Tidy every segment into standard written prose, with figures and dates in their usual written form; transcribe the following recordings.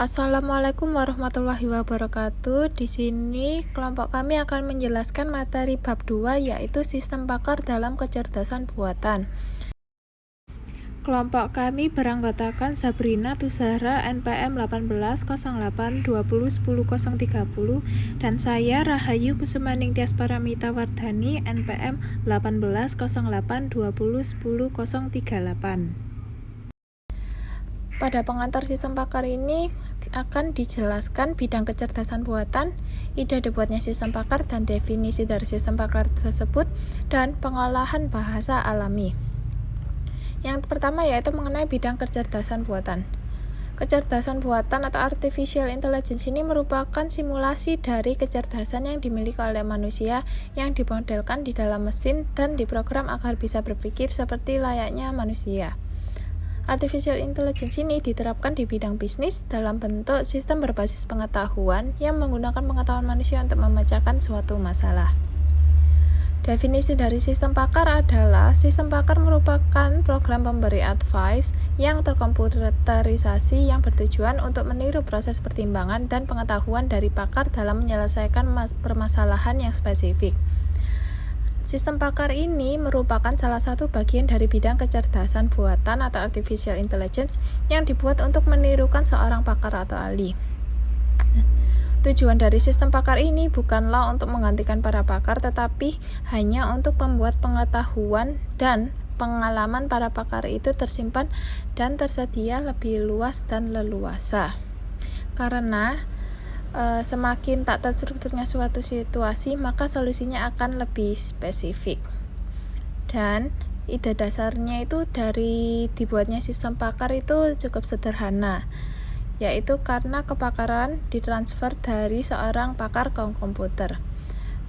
Assalamualaikum warahmatullahi wabarakatuh. Di sini kelompok kami akan menjelaskan materi bab 2 yaitu sistem pakar dalam kecerdasan buatan. Kelompok kami beranggotakan Sabrina Tusara NPM 1808201030 dan saya Rahayu Kusumaning Tias Paramita Wardhani NPM 1808201038. Pada pengantar sistem pakar ini akan dijelaskan bidang kecerdasan buatan, ide dibuatnya sistem pakar dan definisi dari sistem pakar tersebut, dan pengolahan bahasa alami. Yang pertama yaitu mengenai bidang kecerdasan buatan. Kecerdasan buatan atau artificial intelligence ini merupakan simulasi dari kecerdasan yang dimiliki oleh manusia yang dimodelkan di dalam mesin dan diprogram agar bisa berpikir seperti layaknya manusia. Artificial intelligence ini diterapkan di bidang bisnis dalam bentuk sistem berbasis pengetahuan yang menggunakan pengetahuan manusia untuk memecahkan suatu masalah. Definisi dari sistem pakar adalah sistem pakar merupakan program pemberi advice yang terkomputerisasi yang bertujuan untuk meniru proses pertimbangan dan pengetahuan dari pakar dalam menyelesaikan permasalahan yang spesifik. Sistem pakar ini merupakan salah satu bagian dari bidang kecerdasan buatan atau artificial intelligence yang dibuat untuk menirukan seorang pakar atau ahli. Tujuan dari sistem pakar ini bukanlah untuk menggantikan para pakar, tetapi hanya untuk membuat pengetahuan dan pengalaman para pakar itu tersimpan dan tersedia lebih luas dan leluasa. Karena semakin tak terstrukturnya suatu situasi, maka solusinya akan lebih spesifik. Dan ide dasarnya itu dari dibuatnya sistem pakar itu cukup sederhana, yaitu karena kepakaran ditransfer dari seorang pakar ke komputer.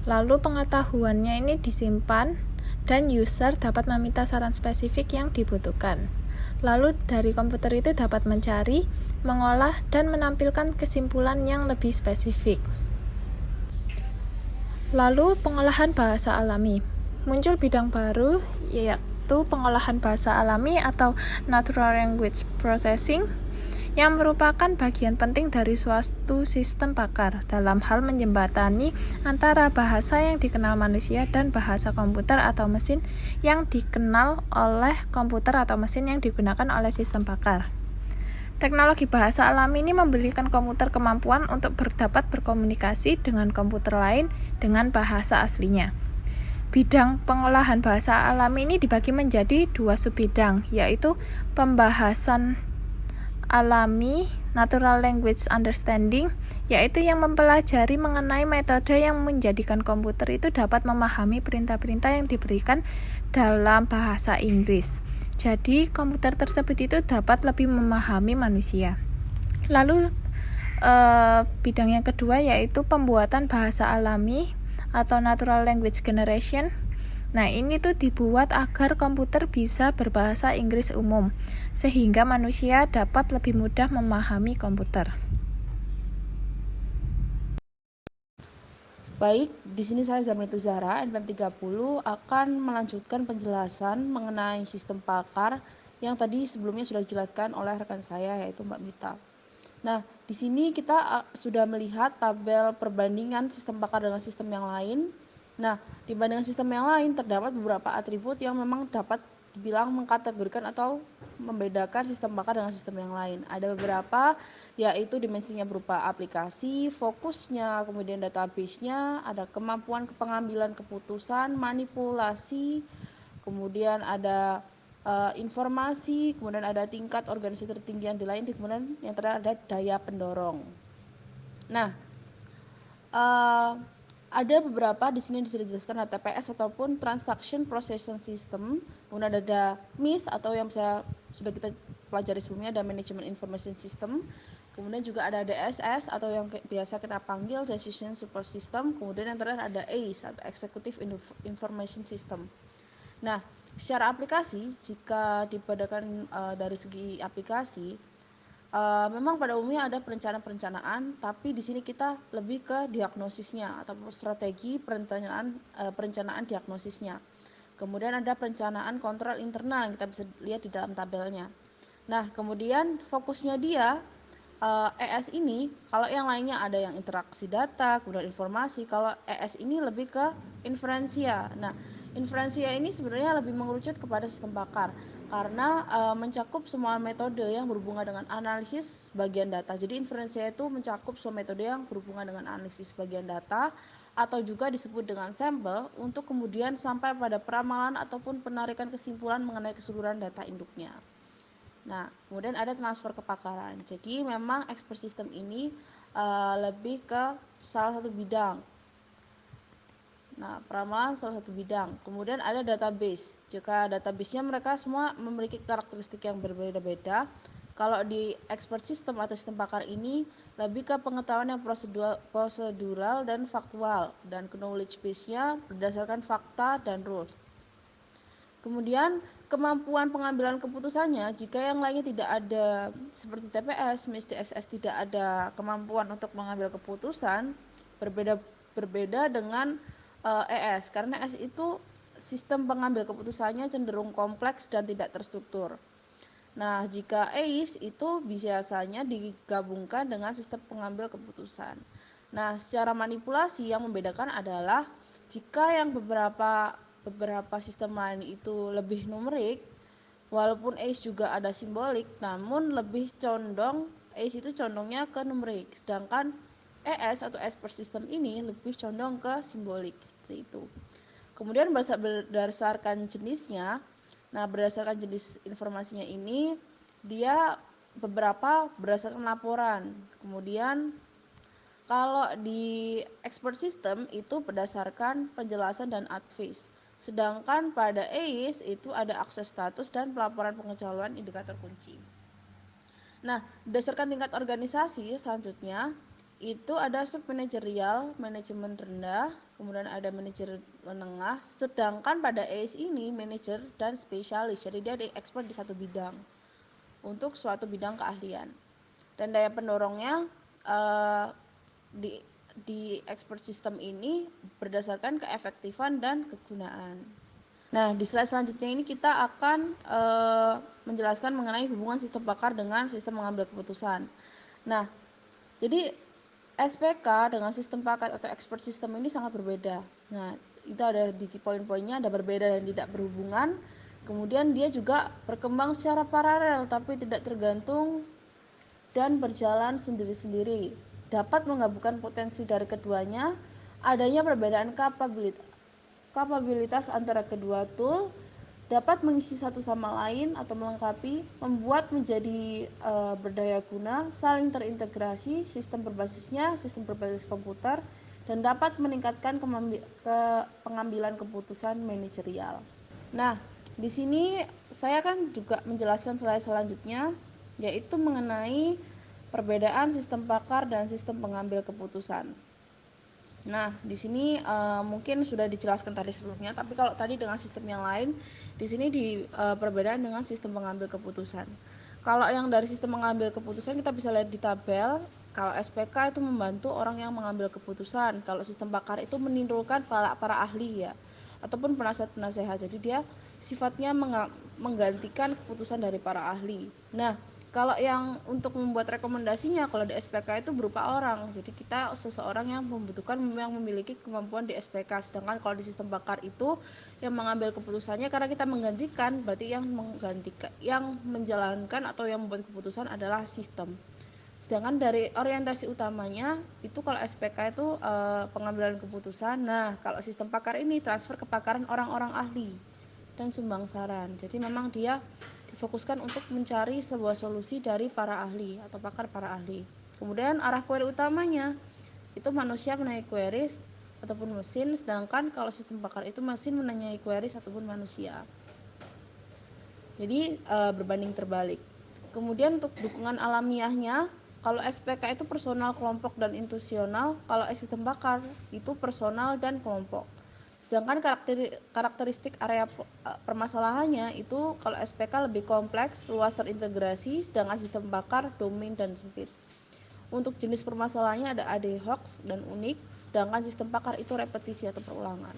Lalu pengetahuannya ini disimpan dan user dapat meminta saran spesifik yang dibutuhkan. Lalu dari komputer itu dapat mencari, mengolah, dan menampilkan kesimpulan yang lebih spesifik. Lalu pengolahan bahasa alami. Muncul bidang baru yaitu pengolahan bahasa alami atau Natural Language Processing yang merupakan bagian penting dari suatu sistem pakar dalam hal menjembatani antara bahasa yang dikenal manusia dan bahasa komputer atau mesin yang dikenal oleh komputer atau mesin yang digunakan oleh sistem pakar. Teknologi bahasa alami ini memberikan komputer kemampuan untuk dapat berkomunikasi dengan komputer lain dengan bahasa aslinya. Bidang pengolahan bahasa alami ini dibagi menjadi dua subbidang, yaitu pembahasan alami Natural Language Understanding, yaitu yang mempelajari mengenai metode yang menjadikan komputer itu dapat memahami perintah-perintah yang diberikan dalam bahasa Inggris. Jadi komputer tersebut itu dapat lebih memahami manusia. Lalu bidang yang kedua yaitu pembuatan bahasa alami atau Natural Language Generation. Nah, ini tuh dibuat agar komputer bisa berbahasa Inggris umum, sehingga manusia dapat lebih mudah memahami komputer. Baik, di sini saya Zabrina Tuzara, NPM 30 akan melanjutkan penjelasan mengenai sistem pakar yang tadi sebelumnya sudah dijelaskan oleh rekan saya yaitu Mbak Mita. Nah, di sini kita sudah melihat tabel perbandingan sistem pakar dengan sistem yang lain. Nah, dibandingkan sistem yang lain terdapat beberapa atribut yang memang dapat dibilang mengkategorikan atau membedakan sistem pakar dengan sistem yang lain. Ada beberapa, yaitu dimensinya berupa aplikasi, fokusnya, kemudian database-nya, ada kemampuan pengambilan keputusan, manipulasi, kemudian ada informasi, kemudian ada tingkat organisasi tertinggi yang lain, kemudian yang terakhir ada daya pendorong. Nah, ada beberapa di sini sudah dijelaskan, ada TPS ataupun Transaction Processing System, kemudian ada MIS atau yang sudah kita pelajari sebelumnya, ada Management Information System, kemudian juga ada DSS atau yang biasa kita panggil Decision Support System, kemudian yang terakhir ada ACE atau Executive Information System. Nah, secara aplikasi, jika dibedakan dari segi aplikasi, memang pada umumnya ada perencanaan, tapi di sini kita lebih ke diagnosisnya atau strategi perencanaan diagnosisnya. Kemudian ada perencanaan kontrol internal yang kita bisa lihat di dalam tabelnya. Nah, kemudian fokusnya dia ES ini, kalau yang lainnya ada yang interaksi data, kemudian informasi, kalau ES ini lebih ke inferensia. Nah, inferensia ini sebenarnya lebih mengerucut kepada sistem pakar karena mencakup semua metode yang berhubungan dengan analisis bagian data. Jadi inferensia itu mencakup semua metode yang berhubungan dengan analisis bagian data atau juga disebut dengan sampel untuk kemudian sampai pada peramalan ataupun penarikan kesimpulan mengenai keseluruhan data induknya. Nah, kemudian ada transfer kepakaran. Jadi memang expert system ini lebih ke salah satu bidang. Nah, peramalan salah satu bidang. Kemudian ada database. Jika database-nya mereka semua memiliki karakteristik yang berbeda-beda. Kalau di expert system atau sistem pakar ini lebih ke pengetahuan yang prosedural dan faktual, dan knowledge base-nya berdasarkan fakta dan rules. Kemudian kemampuan pengambilan keputusannya, jika yang lainnya tidak ada seperti TPS, MIS, CSS tidak ada kemampuan untuk mengambil keputusan, berbeda dengan ES, karena ES itu sistem pengambil keputusannya cenderung kompleks dan tidak terstruktur. Nah, jika EIS itu biasanya digabungkan dengan sistem pengambil keputusan. Nah, secara manipulasi yang membedakan adalah jika yang beberapa sistem lain itu lebih numerik, walaupun ACE juga ada simbolik, namun lebih condong, ACE itu condongnya ke numerik, sedangkan ES atau expert system ini lebih condong ke simbolik, seperti itu. Kemudian berdasarkan jenisnya, nah berdasarkan jenis informasinya ini, dia beberapa berdasarkan laporan. Kemudian kalau di expert system itu berdasarkan penjelasan dan advice. Sedangkan pada ACE itu ada akses status dan pelaporan pengecualian indikator kunci. Nah, berdasarkan tingkat organisasi selanjutnya itu ada submanajerial, manajemen rendah, kemudian ada manajer menengah, sedangkan pada ACE ini manajer dan spesialis. Jadi dia expert di satu bidang untuk suatu bidang keahlian. Dan daya pendorongnya di expert system ini berdasarkan keefektifan dan kegunaan. Nah, di slide selanjutnya ini kita akan menjelaskan mengenai hubungan sistem pakar dengan sistem mengambil keputusan. Nah, jadi SPK dengan sistem pakar atau expert system ini sangat berbeda. Nah, itu ada di poin-poinnya, ada berbeda dan tidak berhubungan. Kemudian dia juga berkembang secara paralel tapi tidak tergantung dan berjalan sendiri-sendiri. Dapat menggabungkan potensi dari keduanya, adanya perbedaan kapabilitas antara kedua tool, dapat mengisi satu sama lain atau melengkapi, membuat menjadi berdaya guna, saling terintegrasi, sistem berbasis komputer, dan dapat meningkatkan pengambilan keputusan manajerial. Nah, di sini saya kan juga menjelaskan slide selanjutnya, yaitu mengenai perbedaan sistem pakar dan sistem pengambil keputusan. Nah, di sini mungkin sudah dijelaskan tadi sebelumnya, tapi kalau tadi dengan sistem yang lain, di sini perbedaan dengan sistem pengambil keputusan. Kalau yang dari sistem mengambil keputusan kita bisa lihat di tabel. Kalau SPK itu membantu orang yang mengambil keputusan. Kalau sistem pakar itu menimbulkan para ahli ya, ataupun penasehat-penasehat. Jadi dia sifatnya menggantikan keputusan dari para ahli. Nah, kalau yang untuk membuat rekomendasinya, kalau di SPK itu berupa orang. Jadi kita seseorang yang membutuhkan, yang memiliki kemampuan di SPK. Sedangkan kalau di sistem pakar itu yang mengambil keputusannya, karena kita menggantikan, berarti yang menjalankan atau yang membuat keputusan adalah sistem. Sedangkan dari orientasi utamanya itu kalau SPK itu pengambilan keputusan. Nah, kalau sistem pakar ini transfer kepakaran orang-orang ahli dan sumbang saran. Jadi memang dia difokuskan untuk mencari sebuah solusi dari para ahli atau pakar para ahli. Kemudian arah query utamanya itu manusia menanyai queries ataupun mesin, sedangkan kalau sistem pakar itu mesin menanyai queries ataupun manusia. Jadi berbanding terbalik. Kemudian untuk dukungan alamiahnya, kalau SPK itu personal, kelompok, dan institusional, kalau sistem pakar itu personal dan kelompok. Sedangkan karakteristik area permasalahannya itu kalau SPK lebih kompleks, luas terintegrasi, sedangkan sistem pakar domain dan sempit. Untuk jenis permasalahannya ada ad hoc dan unik, sedangkan sistem pakar itu repetisi atau perulangan.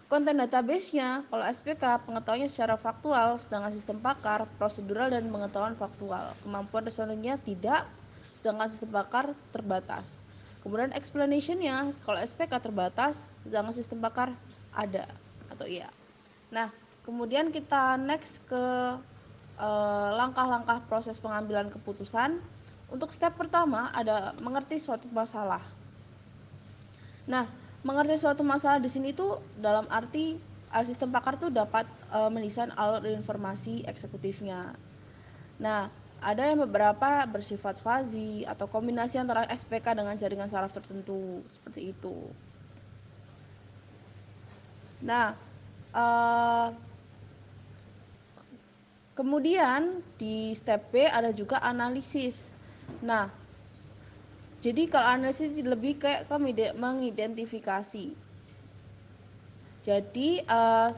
Konten database-nya, kalau SPK pengetahuannya secara faktual, sedangkan sistem pakar prosedural dan pengetahuan faktual. Kemampuan reasoningnya tidak, sedangkan sistem bakar terbatas. Kemudian explanation-nya, kalau SPK terbatas, sedangkan sistem bakar ada atau iya. Nah, kemudian kita next ke langkah-langkah proses pengambilan keputusan. Untuk step pertama ada mengerti suatu masalah. Nah, mengerti suatu masalah di sini tuh dalam arti sistem pakar tuh dapat mendesain alur informasi eksekutifnya. Nah, ada yang beberapa bersifat fazi atau kombinasi antara SPK dengan jaringan saraf tertentu, seperti itu. Nah, kemudian di step B ada juga analisis. Nah, jadi kalau analisis lebih kayak ke mengidentifikasi. Jadi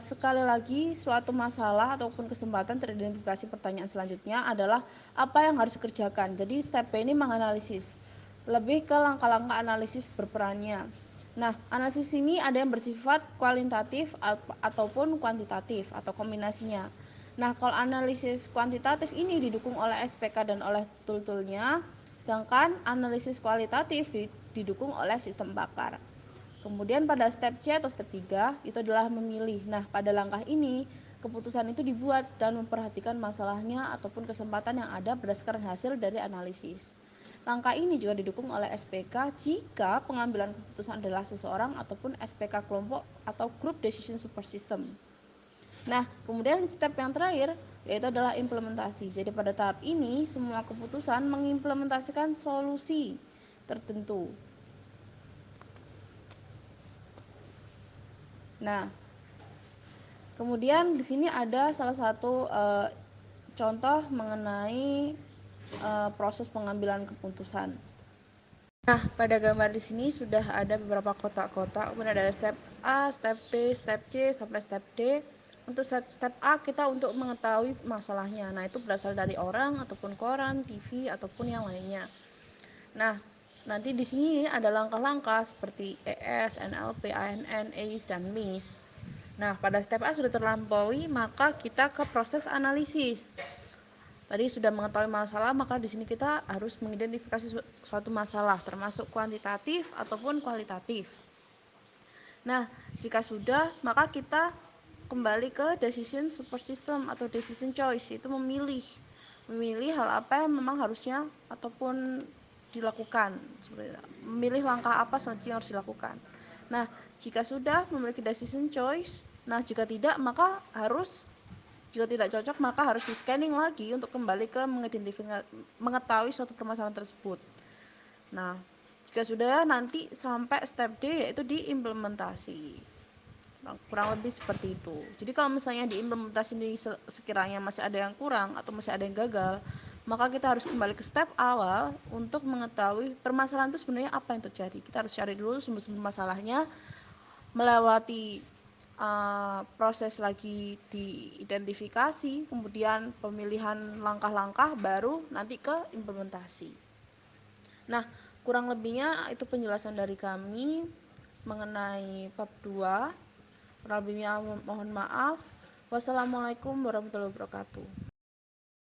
sekali lagi suatu masalah ataupun kesempatan teridentifikasi. Pertanyaan selanjutnya adalah apa yang harus dikerjakan. Jadi step B ini menganalisis. Lebih ke langkah-langkah analisis berperannya. Nah, analisis ini ada yang bersifat kualitatif ataupun kuantitatif atau kombinasinya. Nah, kalau analisis kuantitatif ini didukung oleh SPK dan oleh tool-toolnya, sedangkan analisis kualitatif didukung oleh sistem bakar. Kemudian pada step C atau step 3 itu adalah memilih. Nah, pada langkah ini keputusan itu dibuat dan memperhatikan masalahnya ataupun kesempatan yang ada berdasarkan hasil dari analisis. Langkah ini juga didukung oleh SPK jika pengambilan keputusan adalah seseorang ataupun SPK kelompok atau Group Decision Support System. Nah, kemudian step yang terakhir yaitu adalah implementasi. Jadi pada tahap ini semua keputusan mengimplementasikan solusi tertentu. Nah, kemudian di sini ada salah satu contoh mengenai proses pengambilan keputusan. Nah, pada gambar di sini sudah ada beberapa kotak-kotak, kemudian ada step A, step B, step C, sampai step D. Untuk step A kita untuk mengetahui masalahnya. Nah, itu berasal dari orang ataupun koran, TV ataupun yang lainnya. Nah, nanti di sini ada langkah-langkah seperti ES, NLP, ANN, ACE, dan MIS. Nah, pada step A sudah terlampaui, maka kita ke proses analisis. Tadi sudah mengetahui masalah, maka di sini kita harus mengidentifikasi suatu masalah, termasuk kuantitatif ataupun kualitatif. Nah, jika sudah, maka kita kembali ke decision support system atau decision choice, itu memilih hal apa yang memang harusnya ataupun dilakukan, memilih langkah apa selanjutnya harus dilakukan. Nah, jika sudah memiliki decision choice, nah jika tidak maka jika tidak cocok maka harus di scanning lagi untuk kembali ke mengetahui suatu permasalahan tersebut. Nah, jika sudah nanti sampai step D yaitu diimplementasi. Kurang lebih seperti itu. Jadi kalau misalnya diimplementasi ini sekiranya masih ada yang kurang atau masih ada yang gagal, maka kita harus kembali ke step awal untuk mengetahui permasalahan itu sebenarnya apa yang terjadi. Kita harus cari dulu sumber-sumber masalahnya, melewati proses lagi diidentifikasi, kemudian pemilihan langkah-langkah, baru nanti ke implementasi. Nah, kurang lebihnya itu penjelasan dari kami mengenai bab 2. Kurang lebihnya mohon maaf. Wassalamualaikum warahmatullahi wabarakatuh.